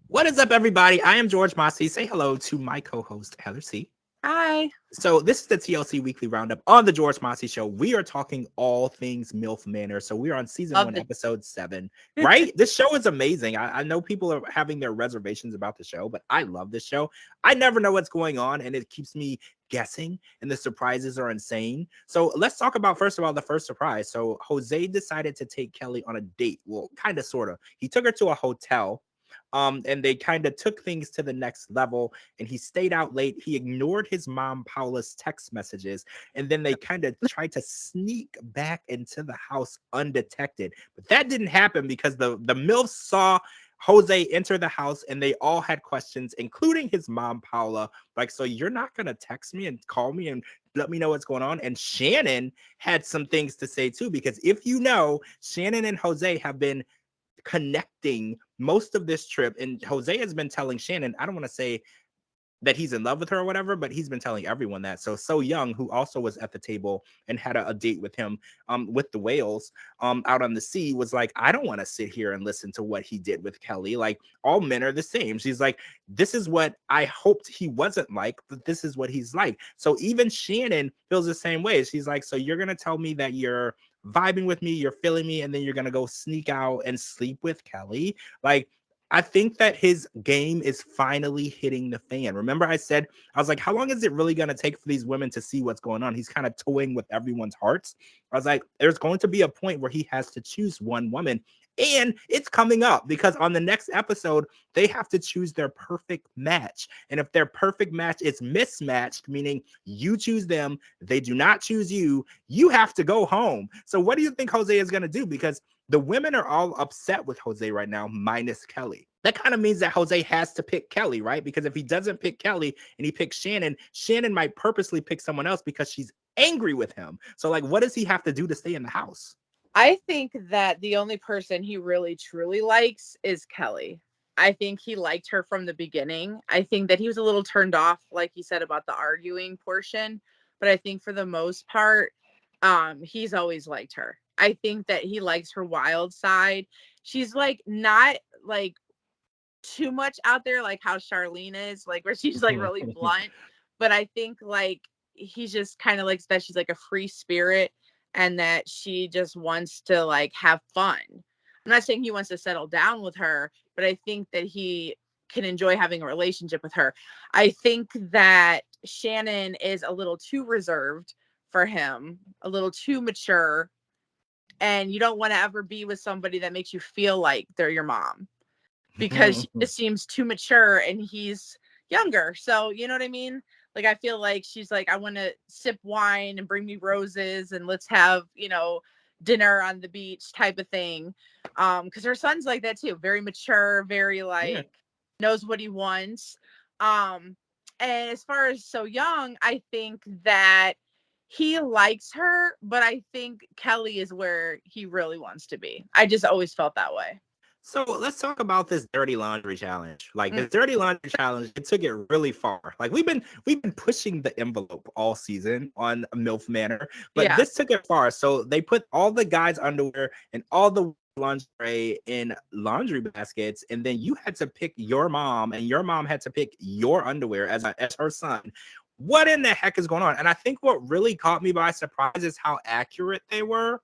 What is up, everybody? I am George Mossey. Say hello to my co-host, Heather C. Hi. So this is the TLC Weekly Roundup on the George Mossey Show. We are talking all things MILF Manor. So we are on season Love 1, the episode 7, right? This show is amazing. I know people are having their reservations about the show, but I love this show. I never know what's going on, and it keeps me guessing, and the surprises are insane. So let's talk about, first of all, the first surprise. So Jose decided to take Kelly on a date. Well, kind of, sort of. He took her to a hotel. And they kind of took things to the next level, and he stayed out late. He ignored his mom Paula's text messages, and then they kind of tried to sneak back into the house undetected. But that didn't happen because the MILFs saw Jose enter the house, and they all had questions, including his mom Paula. Like, so you're not gonna text me and call me and let me know what's going on? And Shannon had some things to say too, because if you know, Shannon and Jose have been connecting most of this trip. And Jose has been telling Shannon, I don't want to say that he's in love with her or whatever, but he's been telling everyone that. So Young, who also was at the table and had a date with him, with the whales, out on the sea, was like, I don't want to sit here and listen to what he did with Kelly. Like, all men are the same. She's like, this is what I hoped he wasn't like, but this is what he's like. So even Shannon feels the same way. She's like, so you're gonna tell me that you're vibing with me, you're feeling me, and then you're gonna go sneak out and sleep with Kelly? Like, I think that his game is finally hitting the fan. Remember, I said, I was like, how long is it really going to take for these women to see what's going on? He's kind of toying with everyone's hearts. I was like, there's going to be a point where he has to choose one woman. And it's coming up because on the next episode, they have to choose their perfect match. And if their perfect match is mismatched, meaning you choose them, they do not choose you, you have to go home. So, what do you think Jose is going to do? Because the women are all upset with Jose right now, minus Kelly. That kind of means that Jose has to pick Kelly, right? Because if he doesn't pick Kelly and he picks Shannon, Shannon might purposely pick someone else because she's angry with him. So, like, what does he have to do to stay in the house? I think that the only person he really truly likes is Kelly. I think he liked her from the beginning. I think that he was a little turned off, like you said, about the arguing portion. But I think for the most part, he's always liked her. I think that he likes her wild side. She's like not like too much out there, like how Charlene is, like where she's like really blunt. But I think like he just kind of likes that she's like a free spirit and that she just wants to like have fun. I'm not saying he wants to settle down with her, but I think that he can enjoy having a relationship with her. I think that Shannon is a little too reserved for him, a little too mature, and you don't want to ever be with somebody that makes you feel like they're your mom because she just seems too mature and he's younger. So, you know what I mean? Like, I feel like she's like, I want to sip wine and bring me roses and let's have, dinner on the beach type of thing. Because her son's like that too, very mature, very Yeah. like knows what he wants. Um, and as far as So Young, I think that he likes her, but I think Kelly is where he really wants to be. I just always felt that way. So let's talk about this dirty laundry challenge. Like, Mm, this dirty laundry challenge, it took it really far. Like, we've been pushing the envelope all season on MILF Manor, but yeah. this took it far. So they put all the guys' underwear and all the lingerie in laundry baskets, and then you had to pick your mom, and your mom had to pick your underwear as her son. What in the heck is going on? And I think what really caught me by surprise is how accurate they were.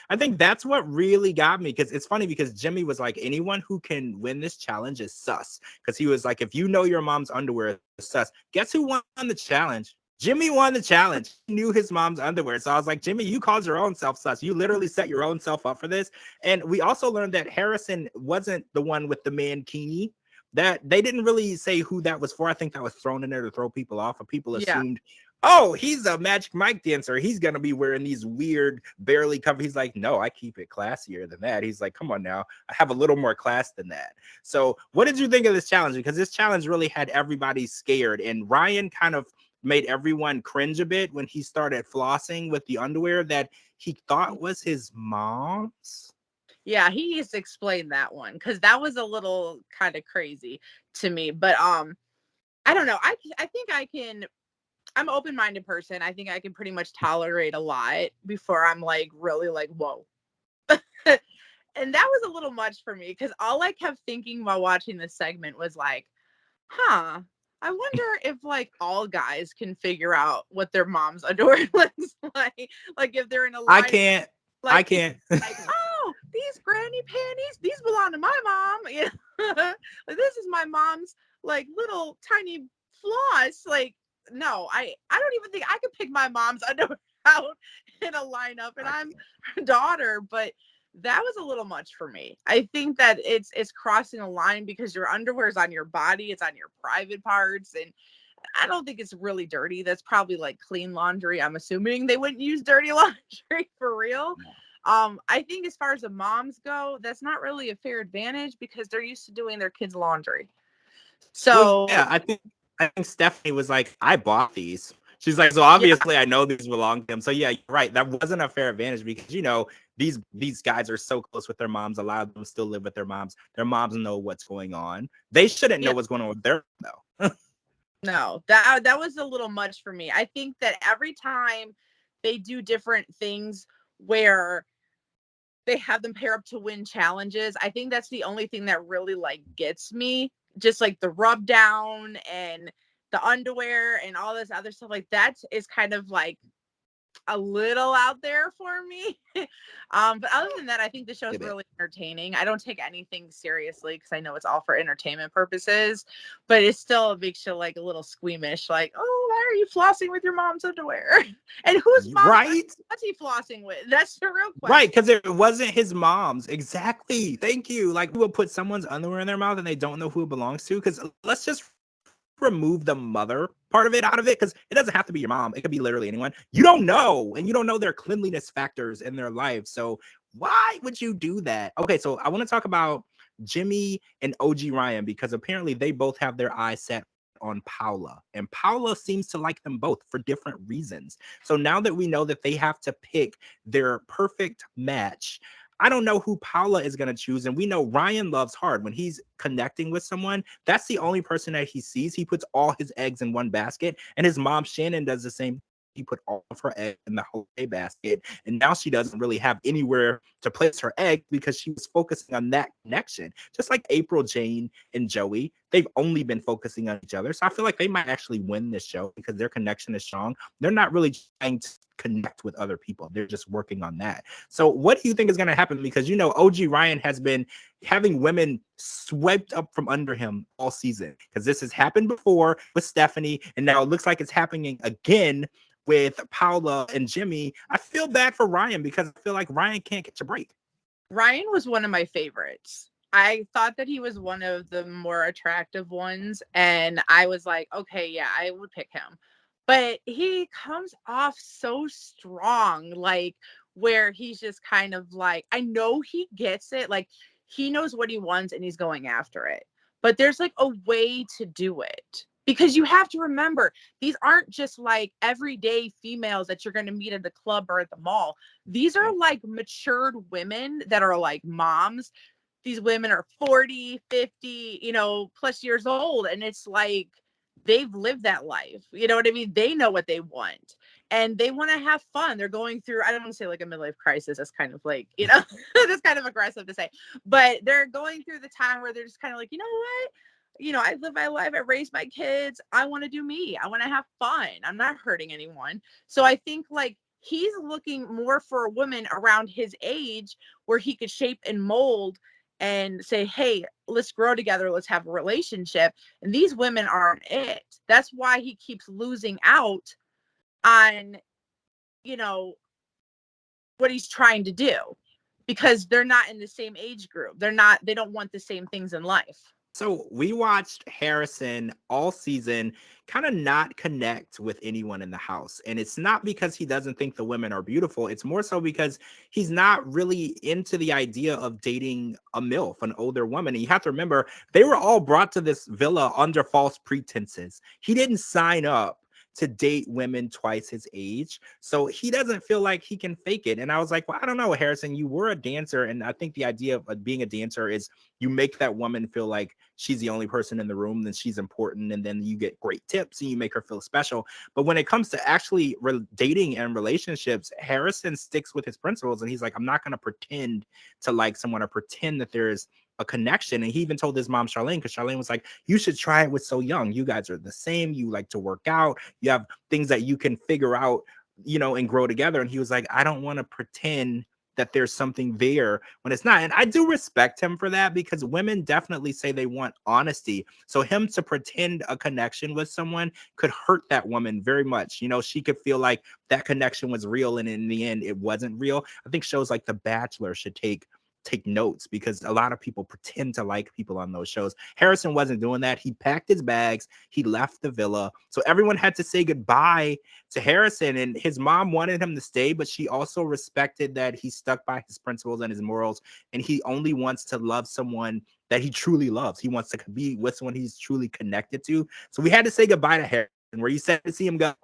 I think that's what really got me, because it's funny because Jimmy was like, anyone who can win this challenge is sus. Because he was like, if you know your mom's underwear is sus, guess who won the challenge? Jimmy won the challenge. He knew his mom's underwear. So I was like, Jimmy, you called your own self sus. You literally set your own self up for this. And we also learned that Harrison wasn't the one with the mankini. That they didn't really say who that was for. I think that was thrown in there to throw people off, and people Yeah. assumed, oh, he's a Magic Mike dancer. He's going to be wearing these weird, barely covered. He's like, no, I keep it classier than that. He's like, come on now. I have a little more class than that. So, what did you think of this challenge? Because this challenge really had everybody scared. And Ryan kind of made everyone cringe a bit when he started flossing with the underwear that he thought was his mom's. Yeah, he needs to explain that one because that was a little kind of crazy to me. But I don't know. I think I can. I'm an open-minded person. I think I can pretty much tolerate a lot before I'm like really like whoa. And that was a little much for me because all I kept thinking while watching this segment was like, huh, I wonder if like all guys can figure out what their mom's underwear looks like. Like if they're in a I line, can't. I like can't. like, oh, these granny panties, these belong to my mom. You know? Like, this is my mom's like little tiny floss. Like, no, I don't even think I could pick my mom's underwear out in a lineup, and I'm her daughter, but that was a little much for me. I think that it's crossing a line because your underwear is on your body, it's on your private parts, and I don't think it's really dirty. That's probably like clean laundry. I'm assuming they wouldn't use dirty laundry for real. I think as far as the moms go, that's not really a fair advantage because they're used to doing their kids' laundry. Well, So yeah, I think Stephanie was like, I bought these. She's like, so yeah, obviously I know these belong to him. So yeah, you're right. That wasn't a fair advantage because these guys are so close with their moms. A lot of them still live with their moms. Their moms know what's going on. They shouldn't know yeah, what's going on with their though. no, that was a little much for me. I think that every time they do different things where they have them pair up to win challenges, I think that's the only thing that really like gets me. Just like the rub down and the underwear and all this other stuff, like that is kind of like a little out there for me. But other than that, I think the show's really entertaining. I don't take anything seriously because I know it's all for entertainment purposes, but it still makes you like a little squeamish, like, oh, why are you flossing with your mom's underwear? And whose mom Right? what's he flossing with? That's the real Right, question. because it wasn't his mom's. Exactly. Thank you. Like, we will put someone's underwear in their mouth and they don't know who it belongs to. Because let's just remove the mother part of it out of it, because it doesn't have to be your mom. It could be literally anyone. You don't know, and you don't know their cleanliness factors in their life. So why would you do that? Okay, so I want to talk about Jimmy and OG Ryan because apparently they both have their eyes set on Paula, and Paula seems to like them both for different reasons. So now that we know that they have to pick their perfect match, I don't know who Paula is going to choose. And we know Ryan loves hard. When he's connecting with someone, that's the only person that he sees. He puts all his eggs in one basket. And his mom, Shannon, does the same. He put all of her eggs in the holiday basket. And now she doesn't really have anywhere to place her egg because she was focusing on that connection. Just like April, Jane, and Joey, they've only been focusing on each other. So I feel like they might actually win this show because their connection is strong. They're not really trying to connect with other people. They're just working on that. So what do you think is going to happen? Because OG Ryan has been having women swept up from under him all season, because this has happened before with Stephanie, and now it looks like it's happening again with Paula and Jimmy. I feel bad for Ryan because I feel like Ryan can't catch a break. Ryan was one of my favorites. I thought that he was one of the more attractive ones, and I was like, okay, yeah, I would pick him. But he comes off so strong, like where he's just kind of like, I know he gets it, like he knows what he wants and he's going after it. But there's like a way to do it. Because you have to remember, these aren't just like everyday females that you're going to meet at the club or at the mall. These are like matured women that are like moms. These women are 40, 50, plus years old. And it's like they've lived that life. You know what I mean? They know what they want and they want to have fun. They're going through, I don't want to say like a midlife crisis. That's kind of like, that's kind of aggressive to say, but they're going through the time where they're just kind of like, you know what? I live my life. I raise my kids. I want to do me. I want to have fun. I'm not hurting anyone. So I think like he's looking more for a woman around his age where he could shape and mold and say, hey, let's grow together. Let's have a relationship. And these women aren't it. That's why he keeps losing out on, what he's trying to do, because they're not in the same age group. They don't want the same things in life. So we watched Harrison all season kind of not connect with anyone in the house. And it's not because he doesn't think the women are beautiful. It's more so because he's not really into the idea of dating a MILF, an older woman. And you have to remember, they were all brought to this villa under false pretenses. He didn't sign up to date women twice his age. So he doesn't feel like he can fake it. And I was like, well, I don't know, Harrison, you were a dancer. And I think the idea of being a dancer is you make that woman feel like she's the only person in the room, then she's important. And then you get great tips and you make her feel special. But when it comes to actually dating and relationships, Harrison sticks with his principles. And he's like, I'm not going to pretend to like someone or pretend that there's a connection. And he even told his mom, Charlene, because Charlene was like, you should try it with So Young. You guys are the same. You like to work out. You have things that you can figure out, you know, and grow together. And he was like, I don't want to pretend that there's something there when it's not. And I do respect him for that, because women definitely say they want honesty. So him to pretend a connection with someone could hurt that woman very much. You know, she could feel like that connection was real, and in the end it wasn't real. I think shows like The Bachelor should take notes, because a lot of people pretend to like people on those shows. Harrison wasn't doing that. He packed his bags, he left the villa. So everyone had to say goodbye to Harrison, and his mom wanted him to stay, but she also respected that he stuck by his principles and his morals, and he only wants to love someone that he truly loves. He wants to be with someone he's truly connected to. So we had to say goodbye to Harrison. Were you sad to see him go?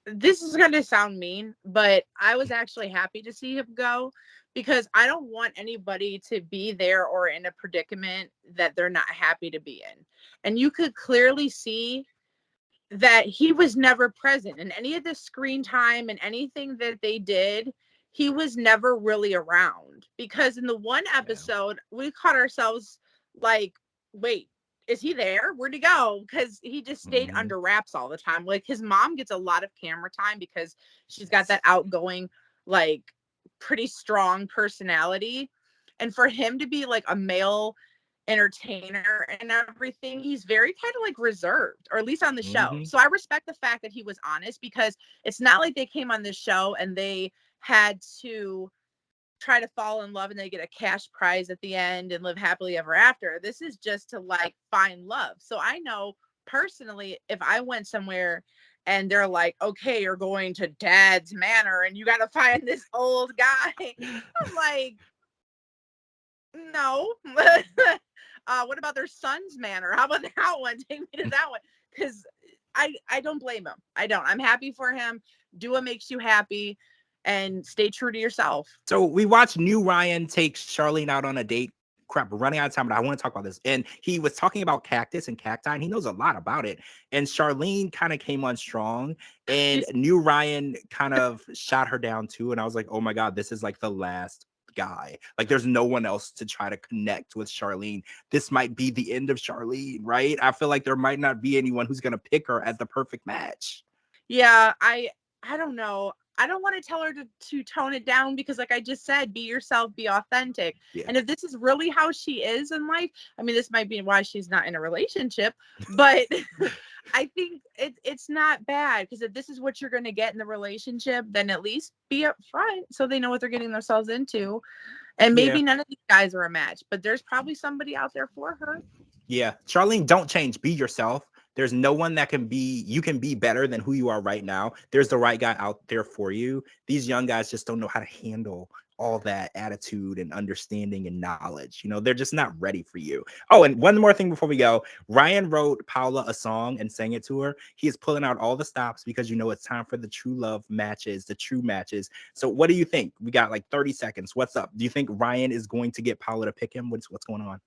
This is going to sound mean, but I was actually happy to see him go, because I don't want anybody to be there or in a predicament that they're not happy to be in. And you could clearly see that he was never present in any of the screen time and anything that they did. He was never really around, because in the one episode, we caught ourselves like, wait, is he there? Where'd he go? Because he just stayed under wraps all the time. Like, his mom gets a lot of camera time because she's got that outgoing, like, pretty strong personality. And for him to be like a male entertainer and everything, he's very kind of like reserved, or at least on the show. So I respect the fact that he was honest, because it's not like they came on this show and they had to try to fall in love and they get a cash prize at the end and live happily ever after. This is just to like find love. So I know personally, if I went somewhere and they're like, okay, you're going to Dad's Manor and you got to find this old guy, I'm like, no. What about their son's manor? How about that one? Take me to that one. Because I don't blame him. I don't. I'm happy for him. Do what makes you happy and stay true to yourself. So we watched New Ryan take Charlene out on a date. Crap, we're running out of time, but I want to talk about this. And he was talking about cactus and cacti, and he knows a lot about it. And Charlene kind of came on strong, and New Ryan kind of shot her down too. And I was like, oh my God, this is like the last guy. Like, there's no one else to try to connect with Charlene. This might be the end of Charlene, right? I feel like there might not be anyone who's going to pick her as the perfect match. Yeah, I don't know. I don't want to tell her to tone it down, because like I just said, be yourself, be authentic. Yeah. And if this is really how she is in life, I mean, this might be why she's not in a relationship, but I think it's not bad, because if this is what you're going to get in the relationship, then at least be upfront so they know what they're getting themselves into. And maybe none of these guys are a match, but there's probably somebody out there for her. Yeah. Charlene, don't change. Be yourself. There's no one that you can be better than who you are right now. There's the right guy out there for you. These young guys just don't know how to handle all that attitude and understanding and knowledge. You know, they're just not ready for you. Oh, and one more thing before we go. Ryan wrote Paula a song and sang it to her. He is pulling out all the stops, because, you know, it's time for the true love matches, the true matches. So what do you think? We got like 30 seconds. What's up? Do you think Ryan is going to get Paula to pick him? What's going on?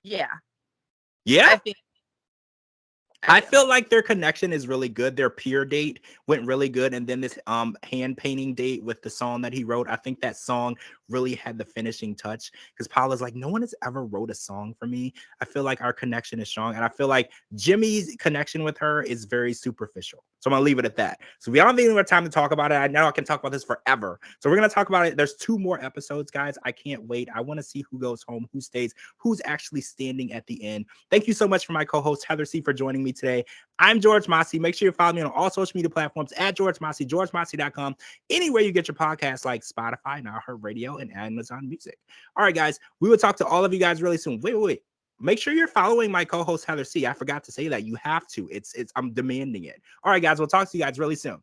Yeah. Yeah. I feel like their connection is really good. Their peer date went really good. And then this hand painting date with the song that he wrote, I think that song really had the finishing touch, because Paula's like, no one has ever wrote a song for me. I feel like our connection is strong. And I feel like Jimmy's connection with her is very superficial. So I'm going to leave it at that. So we don't have any more time to talk about it. I know I can talk about this forever. So we're going to talk about it. There's 2 more episodes, guys. I can't wait. I want to see who goes home, who stays, who's actually standing at the end. Thank you so much for my co-host, Heather C., for joining me today. I'm George Mossey. Make sure you follow me on all social media platforms at George Mossey, georgemossey.com, anywhere you get your podcasts like Spotify, iHeartRadio, and Amazon Music. All right, guys, we will talk to all of you guys really soon. Wait. Make sure you're following my co-host, Heather C. I forgot to say that. You have to. I'm demanding it. All right, guys, we'll talk to you guys really soon.